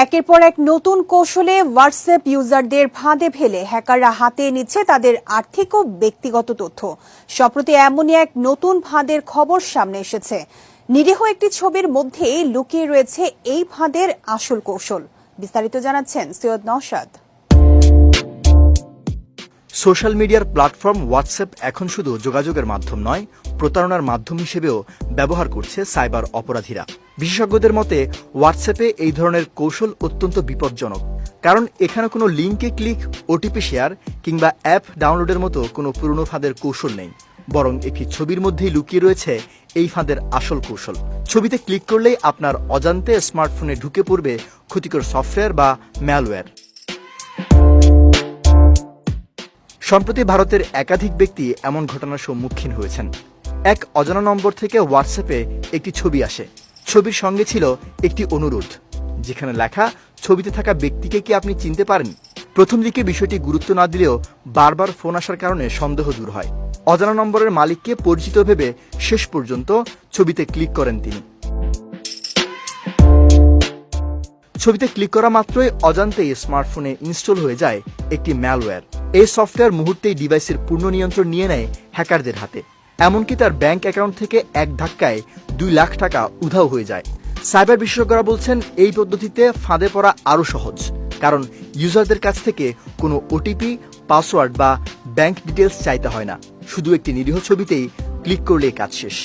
একের পর এক নতুন কৌশলে হোয়াটসঅ্যাপ ইউজারদের ফাঁদে ফেলে হ্যাকাররা হাতিয়ে নিচ্ছে তাদের আর্থিক ও ব্যক্তিগত তথ্য। সম্প্রতি এমনই এক নতুন ফাঁদের খবর সামনে এসেছে। নিরীহ একটি ছবির মধ্যেই লুকিয়ে রয়েছে এই ফাঁদের আসল কৌশল। বিস্তারিত জানাচ্ছেন সৈয়দ নওশাদ। সোশ্যাল মিডিয়ার প্ল্যাটফর্ম হোয়াটসঅ্যাপ এখন শুধু যোগাযোগের মাধ্যম নয়, প্রতারণার মাধ্যম হিসেবেও ব্যবহার করছে সাইবার অপরাধীরা। বিশেষজ্ঞদের মতে হোয়াটসঅ্যাপে এই ধরনের কৌশল অত্যন্ত বিপজ্জনক, কারণ এখানে কোনো লিঙ্কে ক্লিক, ওটিপি শেয়ার কিংবা অ্যাপ ডাউনলোডের মতো কোনো পুরনো ফাঁদের কৌশল নেই, বরং একটি ছবির মধ্যেই লুকিয়ে রয়েছে এই ফাঁদের আসল কৌশল। ছবিতে ক্লিক করলেই আপনার অজান্তে স্মার্টফোনে ঢুকে পড়বে ক্ষতিকর সফটওয়্যার বা ম্যালওয়্যার। সম্প্রতি ভারতের একাধিক ব্যক্তি এমন ঘটনার সম্মুখীন হয়েছেন। এক অজানা নম্বর থেকে হোয়াটসঅ্যাপে একটি ছবি আসে। ছবির সঙ্গে ছিল একটি অনুরোধ, যেখানে লেখা, ছবিতে থাকা ব্যক্তিকে কি আপনি চিনতে পারেন? প্রথম দিকে বিষয়টি গুরুত্ব না দিলেও বারবার ফোন আসার কারণে সন্দেহ দূর হয়। অজানা নম্বরের মালিককে পরিচিত ভেবে শেষ পর্যন্ত ছবিতে ক্লিক করেন তিনি। ছবিতে ক্লিক করা মাত্রই অজান্তেই স্মার্টফোনে ইনস্টল হয়ে যায় একটি ম্যালওয়্যার। এই সফটওয়্যার মুহূর্তেই ডিভাইসের পূর্ণ নিয়ন্ত্রণ নিয়ে নেয় হ্যাকারদের হাতে। এমনকি তার ব্যাংক অ্যাকাউন্ট থেকে এক ধাক্কায় 2 লাখ টাকা উধাও হয়ে যায়। সাইবার বিশেষজ্ঞরা বলছেন এই পদ্ধতিতে ফাঁদে পড়া আরও সহজ, কারণ ইউজারদের কাছ থেকে কোনো ওটিপি, পাসওয়ার্ড বা ব্যাংক ডিটেলস চাইতে হয় না। শুধু একটি নিরীহ ছবিতেই ক্লিক করলেই কাজ শেষ।